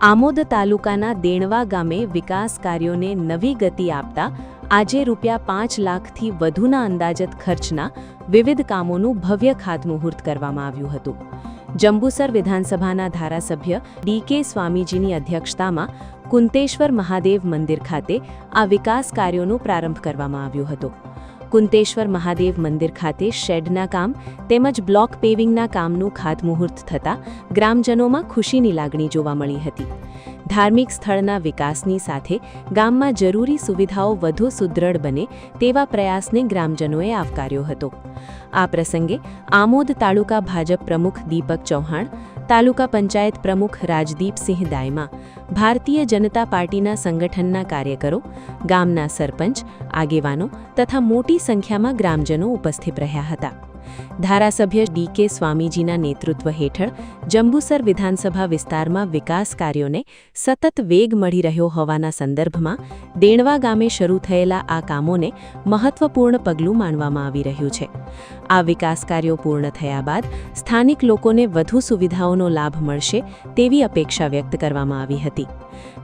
આમોદ તાલુકાના દેણવા ગામે વિકાસ કાર્યોને નવી ગતિ આપતા આજે ₹5 લાખથી વધુના અંદાજિત ખર્ચના વિવિધ કામોનું ભવ્ય ખાતમુહૂર્ત કરવામાં આવ્યું હતું. જંબુસર વિધાનસભાના ધારાસભ્ય ડી.કે. સ્વામીજીની અધ્યક્ષતામાં કુંતેશ્વર મહાદેવ મંદિર ખાતે આ વિકાસ કાર્યોનો પ્રારંભ કરવામાં આવ્યો હતો. કુંતેશ્વર મહાદેવ મંદિર ખાતે શેડના કામ તેમજ બ્લોક પેવિંગના કામનું ખાતમુહૂર્ત થતાં ગ્રામજનોમાં ખુશીની લાગણી જોવા મળી હતી. ધાર્મિક સ્થળના વિકાસની સાથે ગામમાં જરૂરી સુવિધાઓ વધુ સુદૃઢ બને તેવા પ્રયાસને ગ્રામજનોએ આવકાર્યો હતો. આ પ્રસંગે આમોદ તાલુકા ભાજપ પ્રમુખ દીપક ચૌહાણ, તાલુકા પંચાયત પ્રમુખ રાજદીપસિંહ દાયમા, ભારતીય જનતા પાર્ટીના સંગઠનના કાર્યકરો, ગામના સરપંચ, આગેવાનો તથા મોટી સંખ્યામાં ગ્રામજનો ઉપસ્થિત રહ્યા હતા. ધારાસભ્ય ડી.કે. સ્વામીજીના નેતૃત્વ હેઠળ જંબુસર વિધાનસભા વિસ્તારમાં વિકાસ કાર્યોને સતત વેગ મળી રહ્યો હોવાના સંદર્ભમાં દેણવા ગામે શરૂ થયેલા આ કામોને મહત્વપૂર્ણ પગલું માનવામાં આવી રહ્યું છે. આ વિકાસ કાર્યો પૂર્ણ થયા બાદ સ્થાનિક લોકોને વધુ સુવિધાઓનો લાભ મળશે તેવી અપેક્ષા વ્યક્ત કરવામાં આવી હતી.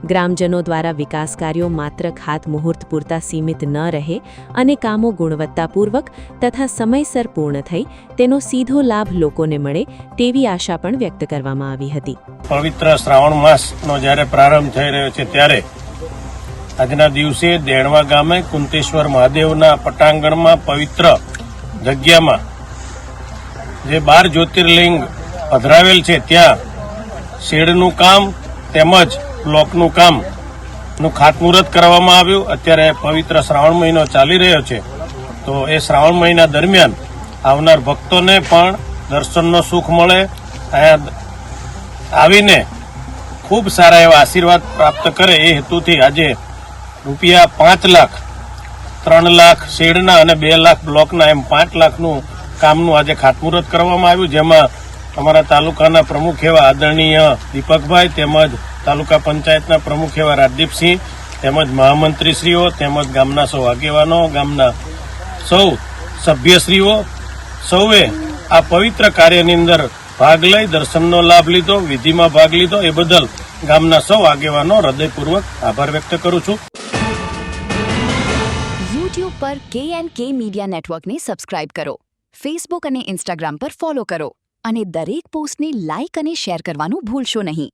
ગ્રામજનો દ્વારા વિકાસ કાર્યો માત્ર ખાતમુહૂર્ત પૂરતા સીમિત ન રહે અને કામો ગુણવત્તાપૂર્વક તથા સમયસર પૂર્ણ થઈ તેનો સીધો લાભ લોકોને મળે તેવી આશા પણ વ્યક્ત કરવામાં આવી હતી. પવિત્ર શ્રાવણ માસનો જ્યારે પ્રારંભ થઈ રહ્યો છે ત્યારે આજના દિવસે દેણવા ગામે કુંતેશ્વર મહાદેવના પટાંગણમાં પવિત્ર જગ્યામાં જે 12 જ્યોતિર્લિંગ પધરાવેલ છે ત્યાં શેડનું કામ તેમજ બ્લોકનું કામનું ખાતમુહૂર્ત કરવામાં આવ્યું. અત્યારે પવિત્ર શ્રાવણ મહિનો ચાલી રહ્યો છે તો એ શ્રાવણ મહિના દરમિયાન આવનાર ભક્તોને પણ દર્શનનો સુખ મળે, આવીને ખૂબ સારા એવા આશીર્વાદ પ્રાપ્ત કરે એ હેતુથી આજે ₹5 લાખ, 3 લાખ શેડના અને 2 લાખ બ્લોકના એમ 5 લાખનું કામનું આજે ખાતમુહૂર્ત કરવામાં આવ્યું, જેમાં અમારા તાલુકાના પ્રમુખ એવા આદરણીય દીપકભાઈ તેમજ તાલુકા પંચાયતના પ્રમુખ એવા રાજદીપસિંહ તેમજ મહામંત્રીશ્રીઓ તેમજ ગામના સૌ આગેવાનો, ગામના સૌ સભ્યશ્રીઓ સૌએ આ પવિત્ર કાર્યની અંદર ભાગ લઈ દર્શનનો લાભ લીધો, વિધિમાં ભાગ લીધો. એ બદલ ગામના સૌ આગેવાનો હૃદયપૂર્વક આભાર વ્યક્ત કરું છું. YouTube પર KNK મીડિયા નેટવર્કને સબસ્ક્રાઇબ કરો, Facebook અને Instagram પર ફોલો કરો અને દરેક પોસ્ટને લાઇક અને શેર કરવાનું ભૂલશો નહીં.